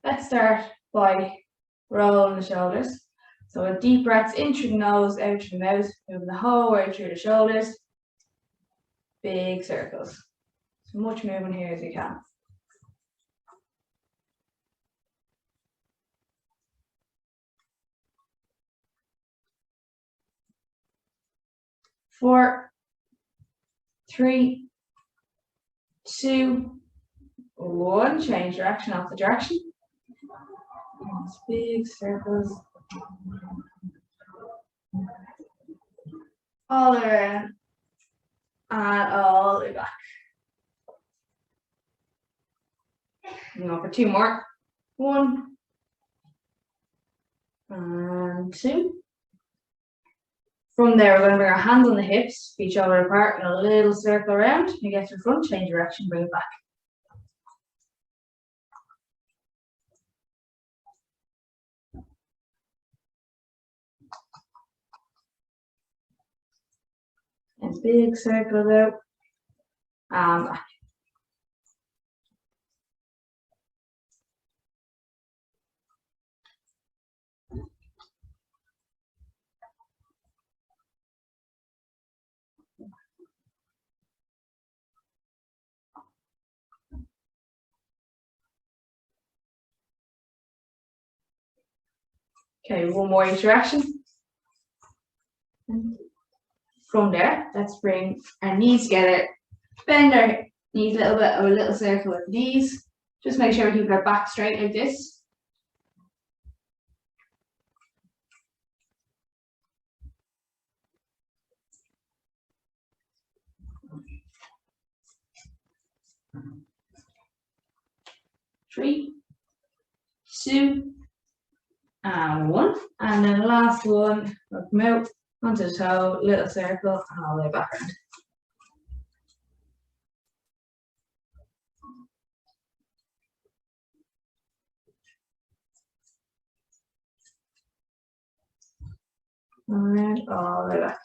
Let's start by rolling the shoulders. So with deep breaths in through the nose, out through the mouth, moving the whole way through the shoulders. Big circles. As much movement here as you can. 4, 3, 2, 1. Change direction off the direction. Big circles. All around and all the way back. And go for 2 more. 1 and 2. From there, we're going to bring our hands on the hips, feet shoulder apart, and a little circle around. You get to the front, change direction, bring it back. And big circles out and back. Okay, one more each direction. From there, let's bring our knees together, bend our knees a little bit of a little circle with knees. Just make sure we keep our back straight like this. Three, 2, and 1. And then the last one, we'll come out onto the toe, little circle, and all the way back around. Around all the way back.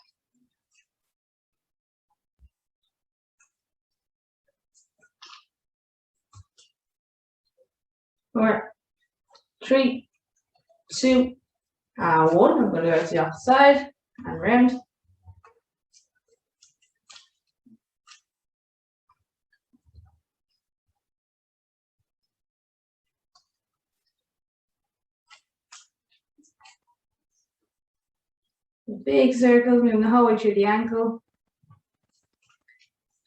4, 3, 2, and 1. I'm going to go to the opposite side and round. Big circles, moving the whole way through the ankle.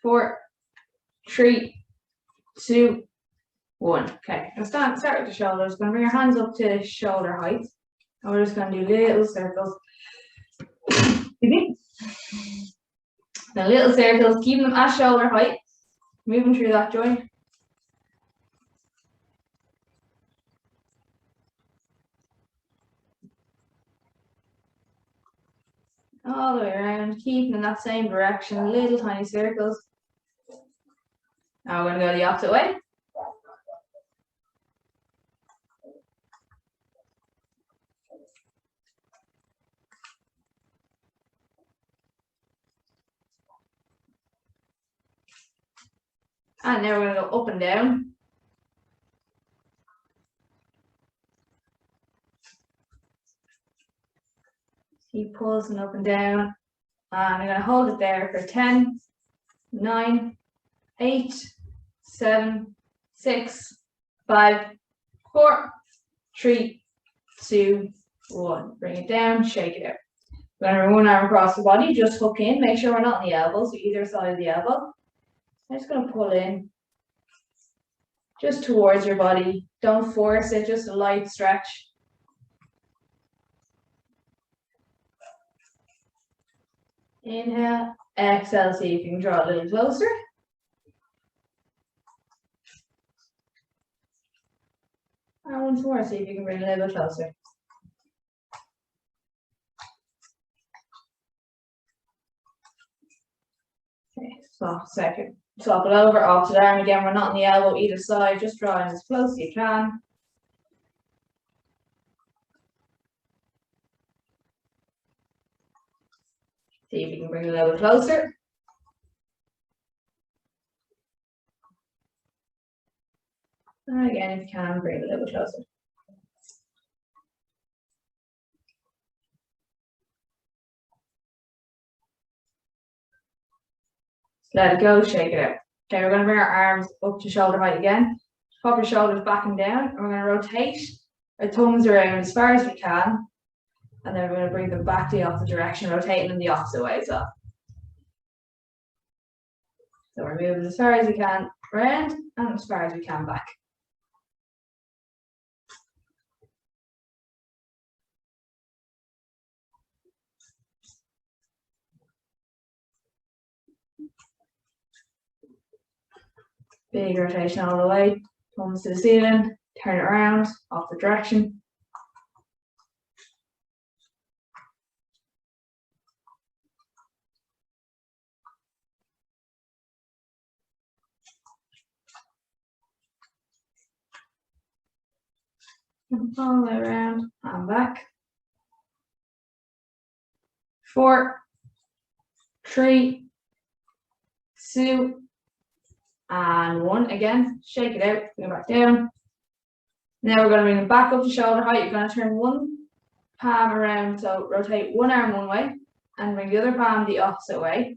4, 3, 2, 1. Okay, now start with the shoulders. Going to bring your hands up to shoulder height. And we're just going to do little circles. Now little circles, keeping them at shoulder height. Moving through that joint. All the way around, keeping in that same direction, little tiny circles. Now we're going to go the opposite way. And now we're going to go up and down. Keep pulsing up and down. And I'm going to hold it there for 10, 9, 8, 7, 6, 5, 4, 3, 2, 1. Bring it down, shake it out. We're going to run one arm across the body, just hook in. Make sure we're not on the elbows, so either side of the elbow. I'm just going to pull in just towards your body. Don't force it, just a light stretch. Inhale, exhale, see if you can draw a little closer. And once more, see if you can bring a little bit closer. Okay, soft second. Swap it over, opposite arm again. We're not on the elbow either side, just draw in as close as you can. See if you can bring it a little closer. And again, if you can, bring it a little bit closer. Let it go, shake it out. Okay, we're going to bring our arms up to shoulder height again. Pop your shoulders back and down, and we're going to rotate our thumbs around as far as we can. And then we're going to bring them back the opposite direction, rotating them the opposite way as well. So we're moving as far as we can around and as far as we can back. Big rotation all the way, thumbs to the ceiling, turn it around, opposite direction. All the way around and back. 4, 3, 2, and 1. Again, shake it out, bring it back down. Now we're going to bring it back up to shoulder height. You're going to turn one palm around, so rotate one arm one way and bring the other palm the opposite way.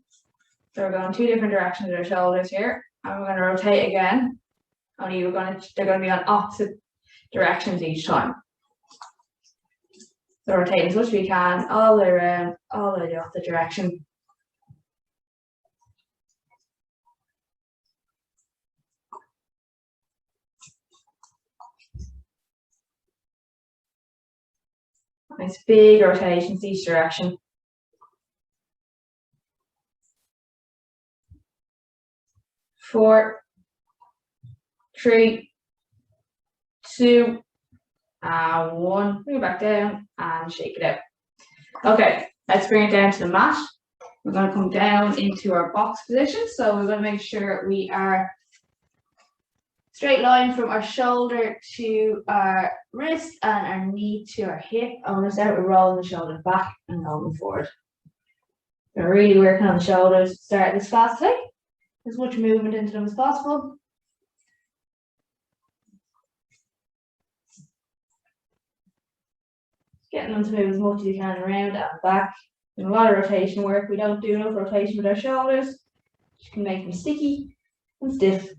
So we're going 2 different directions with our shoulders here, and we're going to rotate again. Only they're going to be on opposite directions each time. So rotate as much as we can, all the way around, all the way the opposite direction. Nice big rotations each direction. 4, 3, 2, and 1. Bring it back down and shake it out. Okay, let's bring it down to the mat. We're going to come down into our box position. So we're going to make sure we are straight line from our shoulder to our wrist and our knee to our hip. I'm going to start with rolling the shoulders back and rolling forward. We're really working on the shoulders. Start this fast today. As much movement into them as possible. Getting them to move as much as you can around and back. Doing a lot of rotation work. We don't do enough rotation with our shoulders, which can make them sticky and stiff.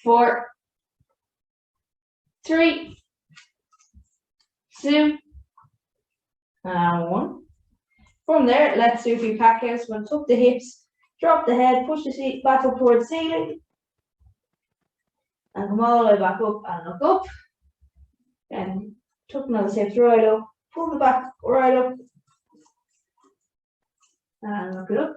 4, 3, 2, and 1. From there, let's do a few cat cows. We're going to tuck the hips, drop the head, push the seat back up towards the ceiling, and come all the way back up and look up. And tucking those hips right up, pull the back right up, and look it up.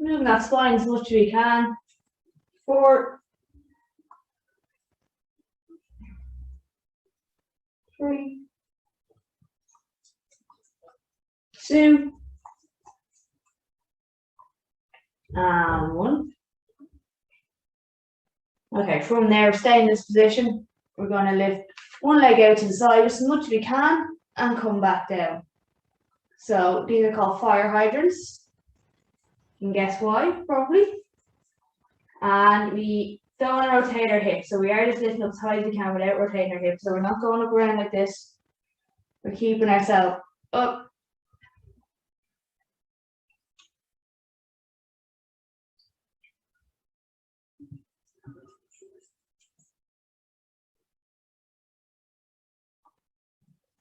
Moving that spine as much as we can. 4, 3, 2, and 1. Okay, from there, stay in this position. We're going to lift one leg out to the side as much as we can and come back down. So these are called fire hydrants. You can guess why, probably. And we don't want to rotate our hips. So we are just lifting up as high as we can without rotating our hips. So we're not going up around like this. We're keeping ourselves up.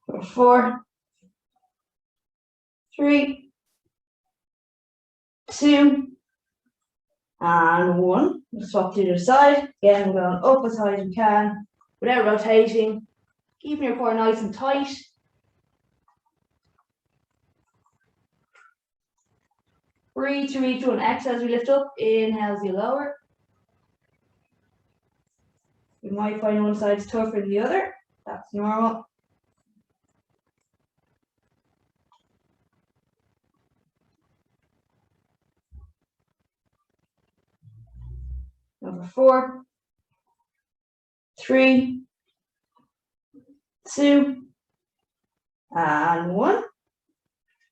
For 4, 3, 2, and 1. We'll swap to the other side. Again, we're going up as high as we can without rotating. Keeping your core nice and tight. Breathe through each one. Exhale as we lift up. Inhale as you lower. You might find one side's tougher than the other. That's normal. Number 4, 3, 2, and 1.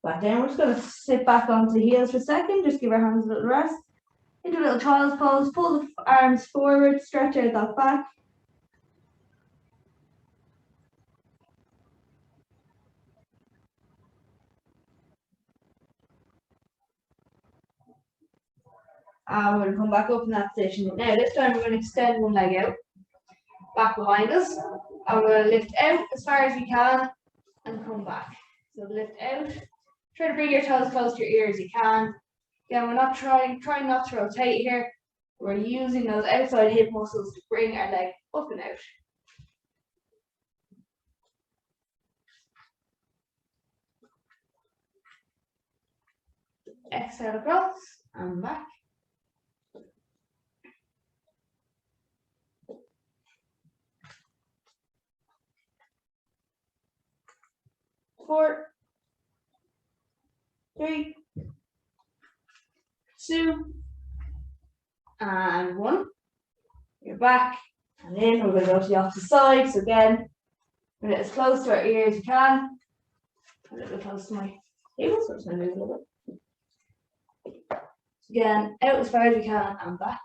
Back down. We're just going to sit back onto the heels for a second. Just give our hands a little rest. Into a little child's pose. Pull the arms forward. Stretch out that back. And we're going to come back up in that position. Now, this time we're going to extend one leg out, back behind us. And we're going to lift out as far as we can and come back. So lift out. Try to bring your toes close to your ear as you can. Again, we're not trying not to rotate here. We're using those outside hip muscles to bring our leg up and out. Exhale across and back. 4, 3, 2, and 1. You're back and in. We're going to go to the opposite side. So again, we're going to get as close to our ear as you can. A little bit close to my table, so I'm just going to move a little bit. So again, out as far as we can and back.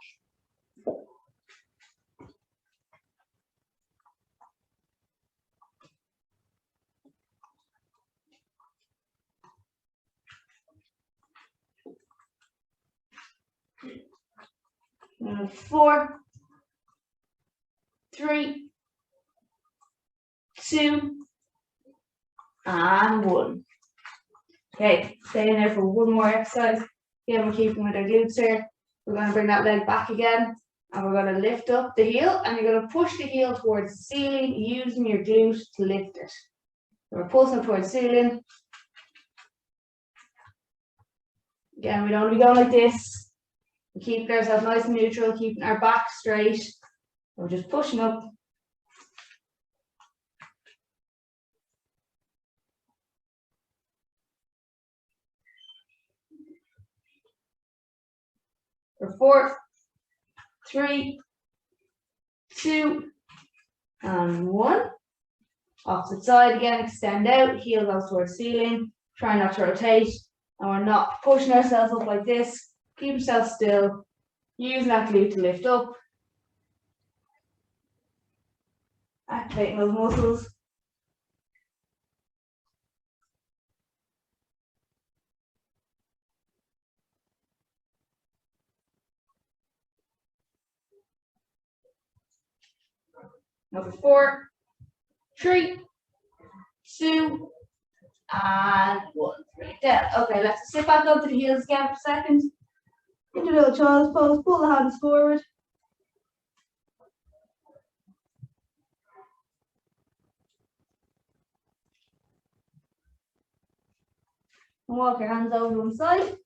And 4, 3, 2, and 1. Okay, stay in there for one more exercise. Again, we're keeping with our glutes here. We're going to bring that leg back again, and we're going to lift up the heel, and you're going to push the heel towards the ceiling using your glute to lift it. So we're pulsing towards the ceiling. Again, we don't want to be going like this. We're keeping ourselves nice and neutral, keeping our back straight. We're just pushing up. For 4, 3, 2, and 1. Opposite side again, extend out, heel goes towards ceiling. Try not to rotate. And we're not pushing ourselves up like this. Keep yourself still. Use that glute to lift up. Activating those muscles. Number 4, 3, 2, and 1. Right down. Okay, let's sit back up to the heels again for a second. Into a little child's pose. Pull the hands forward. And walk your hands over to one side.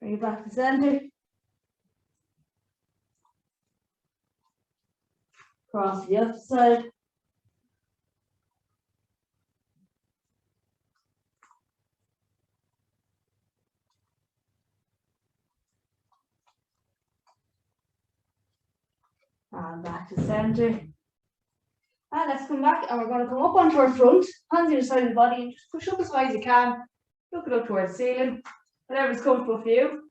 Bring it back to center. Cross to the other side. And back to center. And let's come back, and we're going to come up onto our front, hands either side of the body, and just push up as high as you can. Look it up towards the ceiling, whatever's comfortable for you.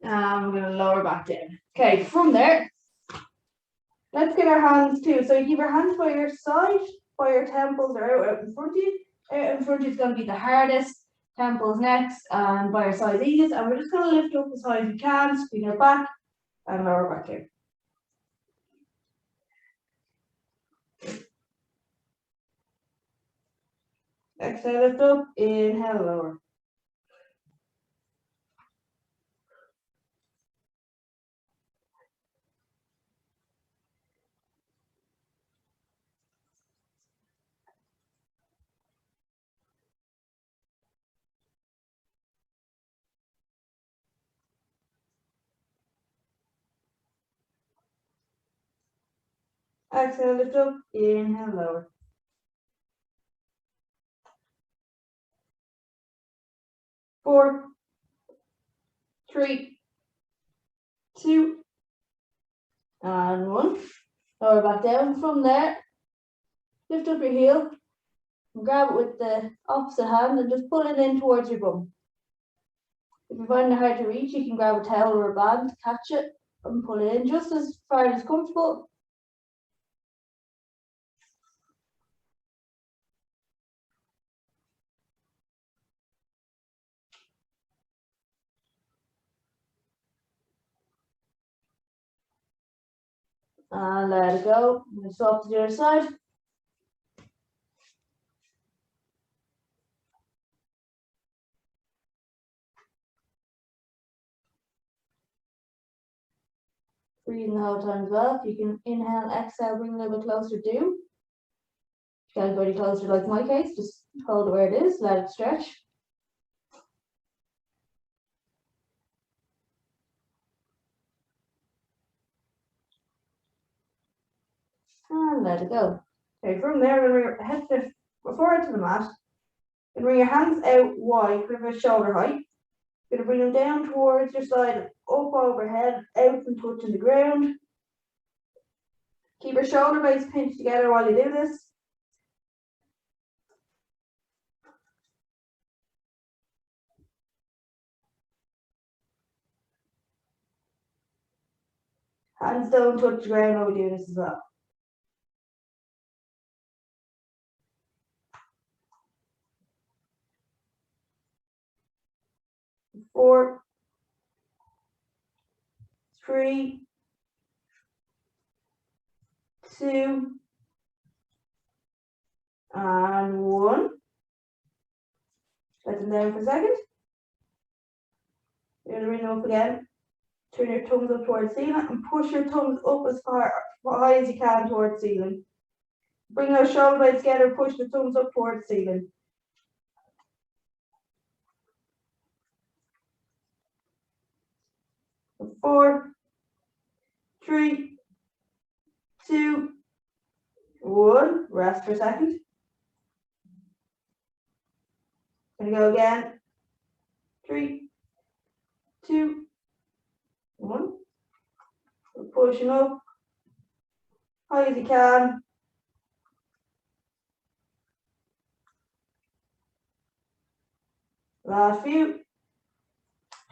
And we're going to lower back down. Okay, from there, let's get our hands too. So you keep your hands by your side, by your temples, or out in front of you. Out in front of you is going to be the hardest. Temples next, and by our side easiest. And we're just going to lift up as high as we can, squeeze our back, and lower back down. Exhale, lift up, inhale, lower. Exhale, lift up, inhale, lower. 4, 3, 2, and 1. Lower back down. From there, lift up your heel, grab it with the opposite hand and just pull it in towards your bum. If you're finding it hard to reach, you can grab a towel or a band, catch it and pull it in just as far as comfortable. And let it go. Swap to the other side. Breathing the whole time as well. If you can inhale, exhale, bring a little bit closer, do. If you can't go any closer, like my case, just hold it where it is, let it stretch. And let it go. Okay, from there, we're going to head forward to the mat. And bring your hands out wide, pretty much shoulder height. You're going to bring them down towards your side, up overhead, out and touching the ground. Keep your shoulder blades pinched together while you do this. Hands don't touch the ground while we do this as well. 4, 3, 2, and 1. Let them down for a second. You're going to bring them up again. Turn your thumbs up towards the ceiling and push your thumbs up as high as you can towards the ceiling. Bring those shoulder blades together, push the thumbs up towards the ceiling. 4, 3, 2, 1. Rest for a second. Gonna go again. 3, 2, 1. We're pushing up high as you can. Last few.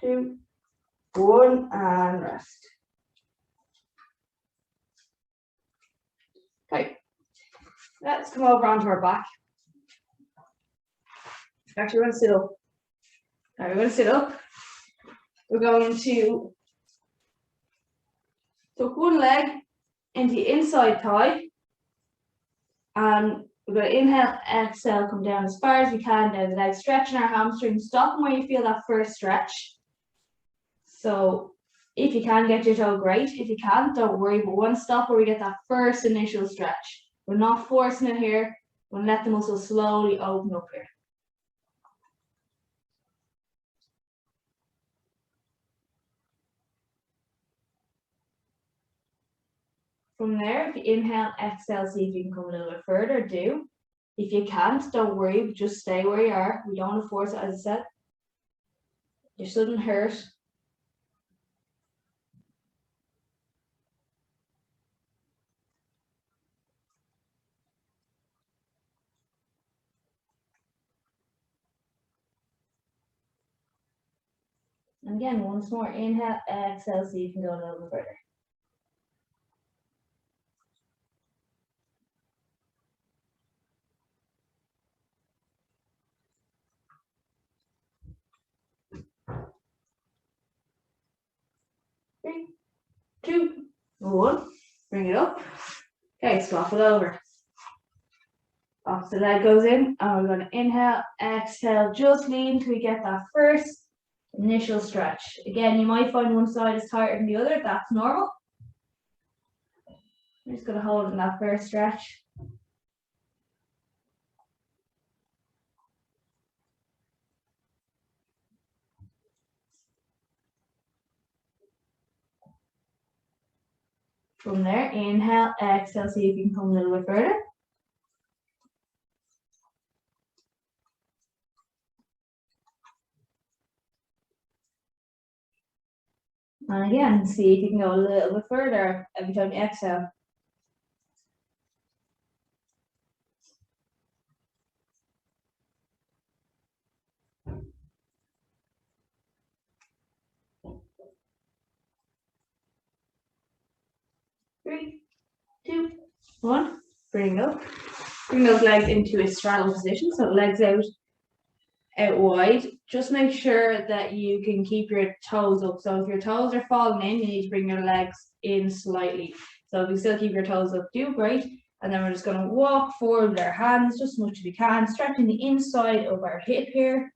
2, 1, and rest. Okay, let's come over onto our back. Actually, we're going to sit up. All right, we're going to sit up. We're going to tuck one leg into the inside thigh, and we're going to inhale, exhale, come down as far as we can down the leg, stretching our hamstrings, stopping where you feel that first stretch. So if you can get your toe, great. If you can't, don't worry, but one stop where we get that first initial stretch. We're not forcing it here. We'll let the muscles slowly open up here. From there, if you inhale, exhale, see if you can come a little bit further, do. If you can't, don't worry, just stay where you are. We don't want to force it, as I said. You shouldn't hurt. And again, once more, inhale, exhale, see if you can go a little bit further. Three, 2, 1. Bring it up. Okay, swap it over. Opposite leg goes in, and we're going to inhale, exhale, just lean till we get that first initial stretch. Again, you might find one side is tighter than the other, that's normal. I'm just going to hold in that first stretch. From there, inhale, exhale, see if you can come a little bit further. And again, see if you can go a little bit further every time you exhale. Three, two, one. Bring up. Bring those legs into a straddle position, so legs out wide. Just make sure that you can keep your toes up. So if your toes are falling in, you need to bring your legs in slightly. So if you still keep your toes up, do great. And then we're just going to walk forward with our hands just as much as we can, stretching the inside of our hip here.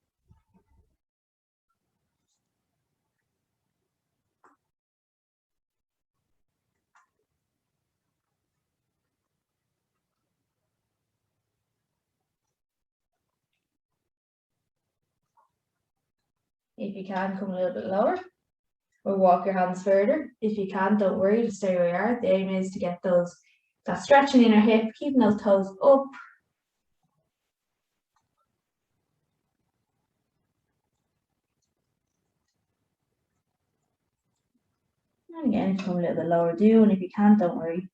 If you can, come a little bit lower. Or walk your hands further. If you can't, don't worry, just stay where you are. The aim is to get that stretching in our hip, keeping those toes up. And again, come a little bit lower, do, and if you can't, don't worry.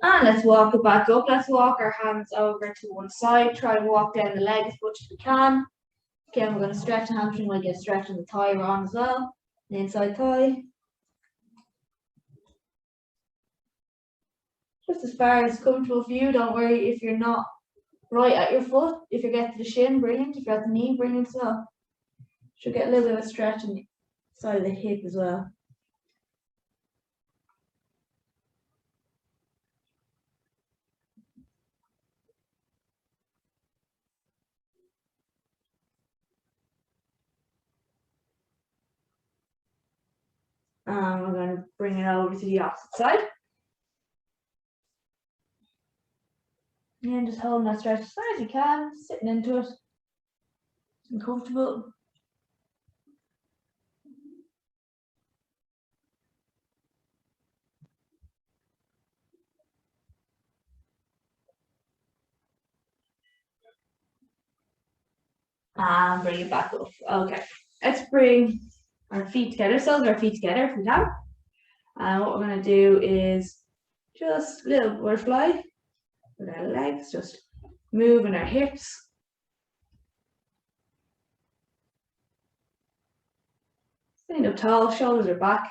And let's walk it back up. Let's walk our hands over to one side. Try and walk down the leg as much as we can. Again, we're going to stretch the hamstring, we'll get a stretch in the thigh on as well. The inside thigh. Just as far as comfortable for you. Don't worry if you're not right at your foot. If you get to the shin, brilliant. If you're at the knee, brilliant as well. Should get a little bit of a stretch in the side of the hip as well. And we're going to bring it over to the opposite side. And just holding that stretch as far as you can, sitting into it. And comfortable. And bring it back up. Okay, let's bring our feet together, soles of our feet together if we can. And what we're going to do is just a little butterfly with our legs, just moving our hips. Stand up tall, shoulders are back.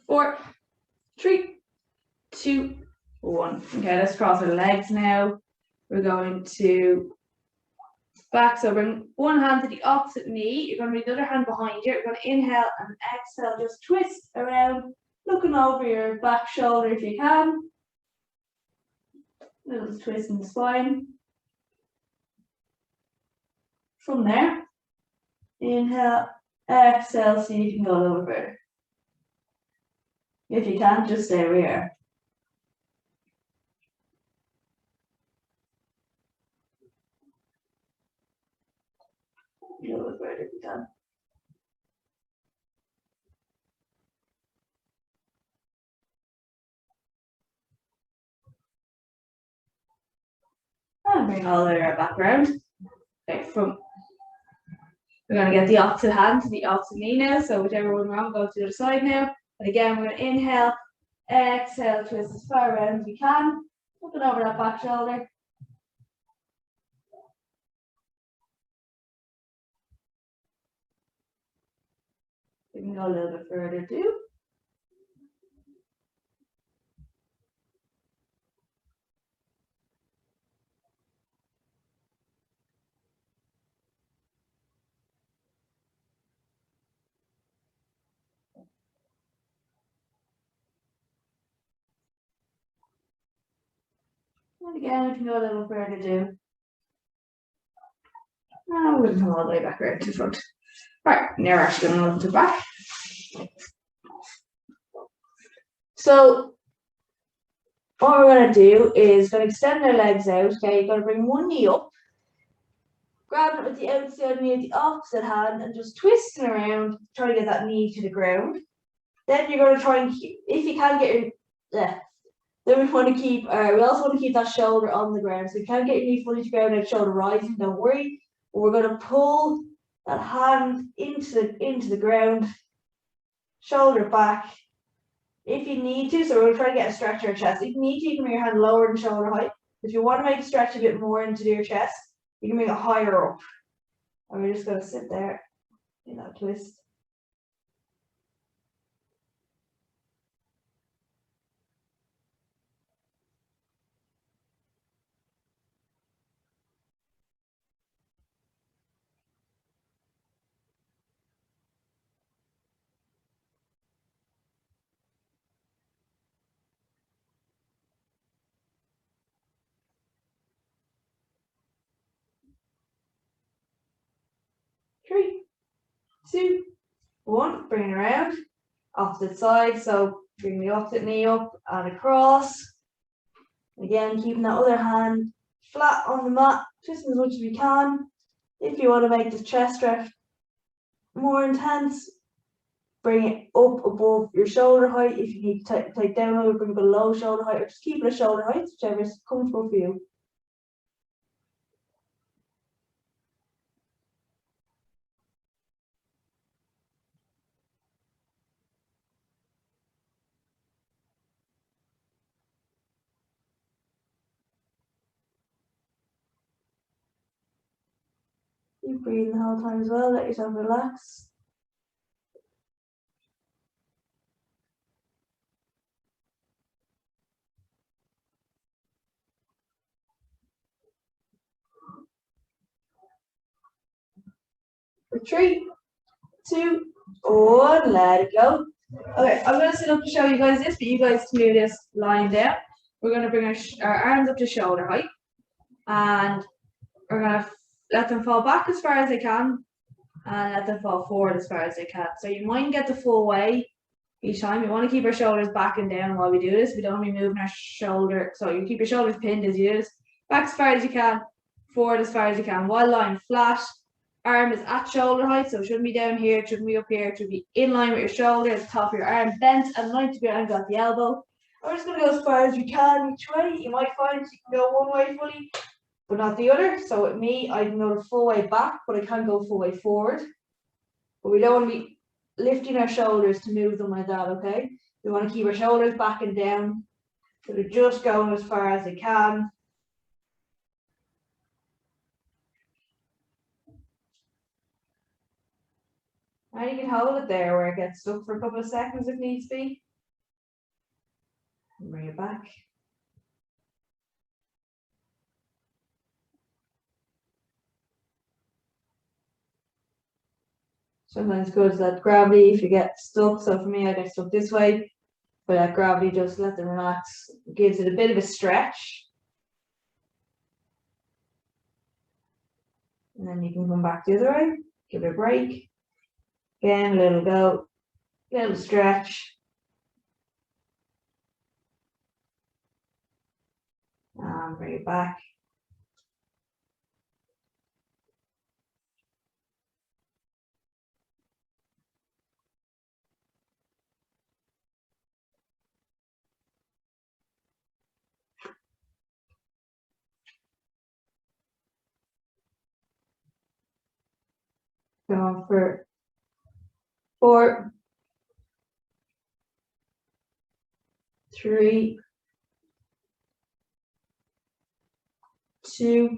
Four, three, two, one. Okay, let's cross our legs now. We're going to back, so bring one hand to the opposite knee. You're going to bring the other hand behind you. You're going to inhale and exhale, just twist around, looking over your back shoulder if you can. Little twist in the spine. From there, inhale, exhale, see if you can go a little further. If you can't, just stay where you are. A little bit further if you can. And bring all the way back around. Okay, from We're going to get the opposite hand to the opposite knee now. So whichever one we're on, go to the other side now. And again, we're going to inhale, exhale, twist as far around as we can. Looking over that back shoulder. We can go a little bit further too. And again, we can go a little further too. And we can come all the way back around to the front. Right, now we're actually going to look to the back. So what we're going to do is going to extend our legs out. Okay, you're going to bring one knee up, grab it with the outside knee of the opposite hand, and just twisting around, try to get that knee to the ground. Then you're going to try and keep, if you can get your, then we want to keep, we also want to keep that shoulder on the ground. So you can't get your knee fully to the ground and shoulder rising, don't worry. But we're going to pull that hand into the ground, shoulder back. If you need to, so we're going to try to get a stretch to your chest. If you need to, you can bring your hand lower than shoulder height. If you want to make it stretch a bit more into your chest, you can bring it higher up. And we're just going to sit there in that twist. Three, two, one. Bring it around. Opposite side. So bring the opposite knee up and across. Again, keeping that other hand flat on the mat, just as much as we can. If you want to make the chest stretch more intense, bring it up above your shoulder height. If you need to take down a little, bring it below shoulder height, or just keep it at shoulder height, whichever is comfortable for you. Keep breathing the whole time as well, let yourself relax. For 3, 2, 1, let it go. Okay, I'm going to sit up to show you guys this, but you guys can do this lying down. We're going to bring our arms up to shoulder height, and we're going to let them fall back as far as they can, and let them fall forward as far as they can. So you mightn't get the full way each time. You want to keep our shoulders back and down while we do this. We don't want to be moving our shoulder. So you keep your shoulders pinned as you do this. Back as far as you can, forward as far as you can, while lying flat. Arm is at shoulder height, so it shouldn't be down here, it shouldn't be up here, it should be in line with your shoulders, top of your arm bent and 90 degree angle at the elbow. We're just going to go as far as you can each way. You might find you can go one way fully, but not the other. So with me, I can go the full way back, but I can't go full way forward. But we don't want to be lifting our shoulders to move them like that, okay? We want to keep our shoulders back and down. So they're just going as far as they can. And you can hold it there where it gets stuck for a couple of seconds if needs be. And bring it back. Sometimes it goes that gravity if you get stuck. So for me, I get stuck this way. But that gravity just let them relax. Gives it a bit of a stretch. And then you can come back the other way. Give it a break. Again, a little go. Little stretch. And bring it back. Going for 4, 3, 2,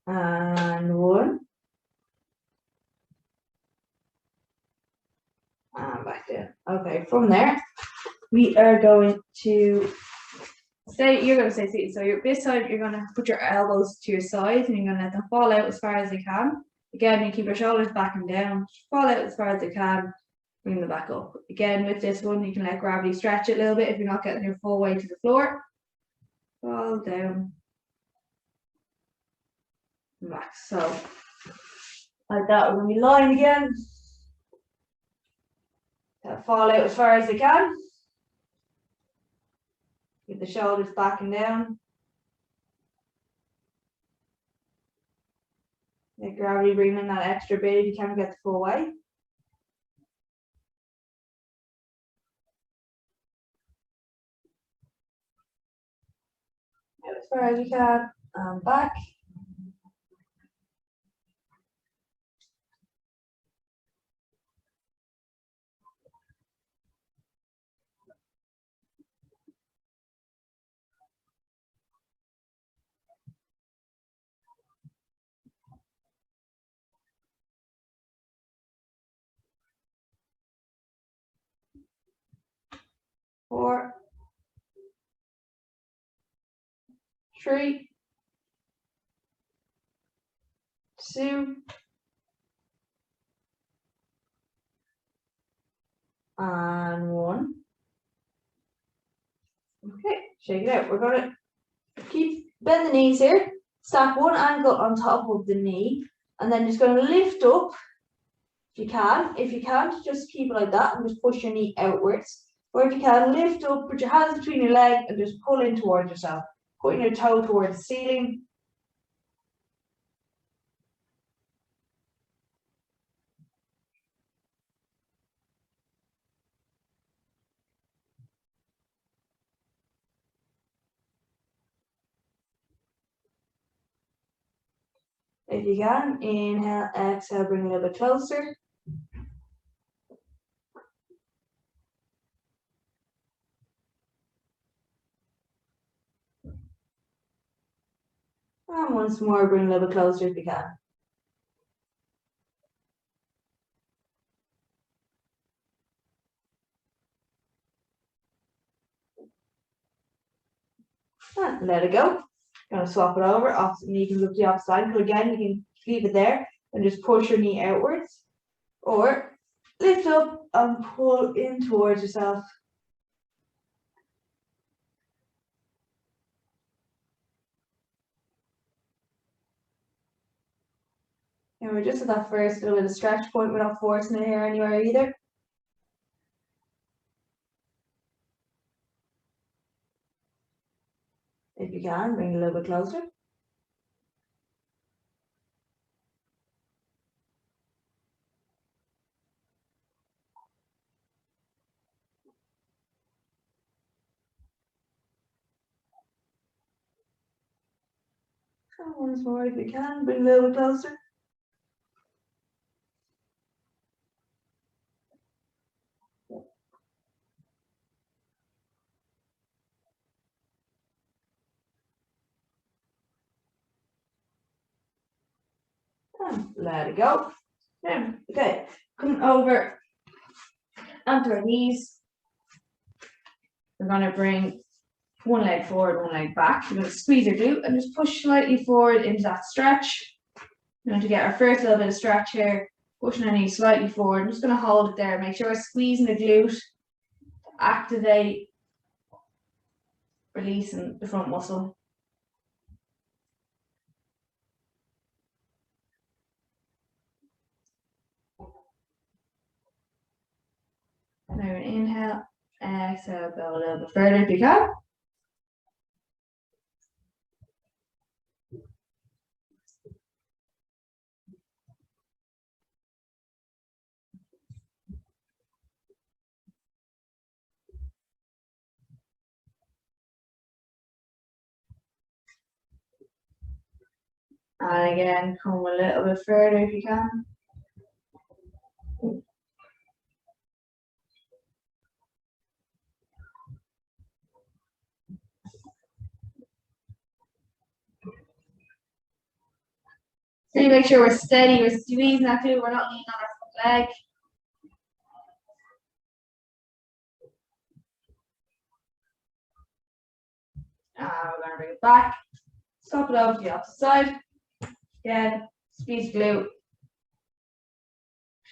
and 1. And back down. Okay, from there, we are going to say, you're going to say seated. So this side, you're going to put your elbows to your sides and you're going to let them fall out as far as they can. Again, you keep your shoulders back and down, fall out as far as they can, bring them back up. Again, with this one, you can let gravity stretch it a little bit if you're not getting your full weight to the floor. Fall down. And back. So, like that, we're going to be lying again. Fall out as far as they can. Get the shoulders back and down. Let gravity bring in that extra bit if you can't get the full weight. Out as far as you can, and back. Four, 3, 2, and 1. Okay, shake it out. We're going to bend the knees here. Stack one ankle on top of the knee, and then just going to lift up if you can. If you can't, just keep it like that and just push your knee outwards. Or if you can, lift up, put your hands between your legs and just pull in towards yourself. Putting your toe towards the ceiling. If you can, inhale, exhale, bring it a little bit closer. And once more, bring it a little bit closer if you can. And let it go. Gonna swap it over. Opposite knee can look the opposite side. But again, you can leave it there and just push your knee outwards. Or lift up and pull in towards yourself. And we're just at that first little bit of stretch point. We're not forcing it here anywhere either. If you can, bring it a little bit closer. And once more, if you can, bring it a little bit closer. And let it go. Now, okay, come over onto our knees. We're going to bring one leg forward, one leg back. We're going to squeeze our glute and just push slightly forward into that stretch. We're going to get our first little bit of stretch here, pushing our knee slightly forward. I'm just going to hold it there. Make sure we're squeezing the glute to activate, releasing the front muscle. Now inhale, exhale, go a little bit further if you can. And again, come a little bit further if you can. So make sure we're steady, we're squeezing that glute, we're not leaning on our leg. And we're going to bring it back. Swap it over to the opposite side. Again, squeeze glute.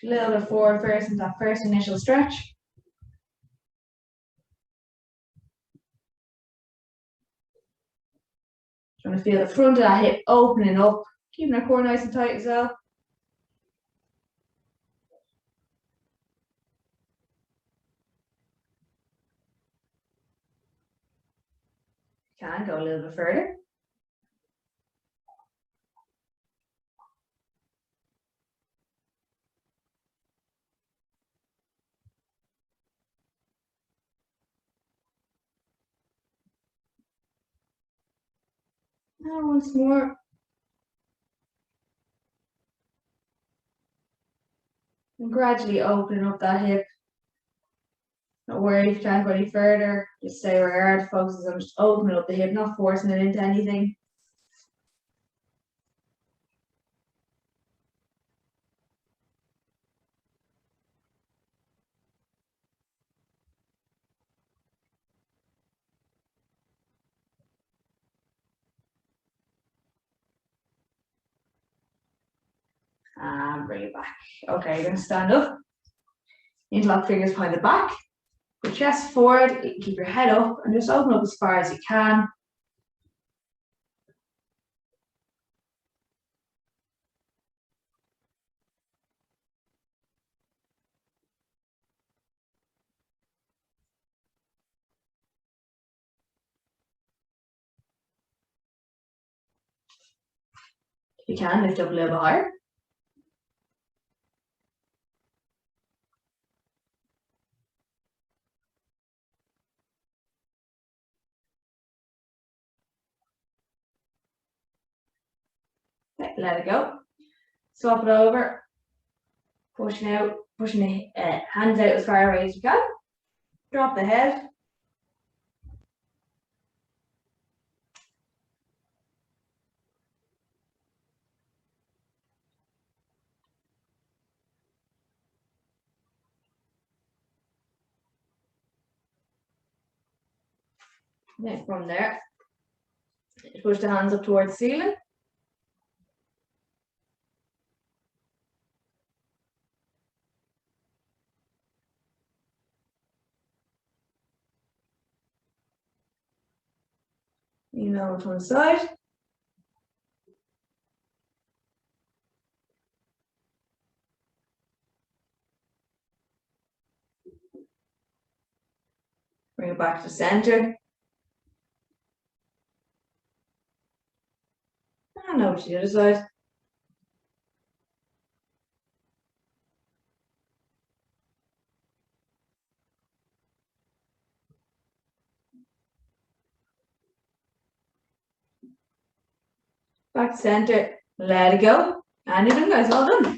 A little bit forward first into that first initial stretch. Trying to feel the front of that hip opening up, keeping our core nice and tight as well. Can go a little bit further. Now once more. And gradually opening up that hip. Don't worry if you can't go any further. Just stay where you are. The focus is on just opening up the hip, not forcing it into anything. And bring it back. Okay, you're going to stand up. Interlock fingers behind the back. Put chest forward, keep your head up, and just open up as far as you can. If you can, lift up a little bit higher. Okay, let it go. Swap it over. Pushing out, pushing the hands out as far away as you can. Drop the head. Then from there, push the hands up towards the ceiling. Lean over to one side. Bring it back to center. And over to the other side. Back to center. Let it go. And you're done, guys. Well done.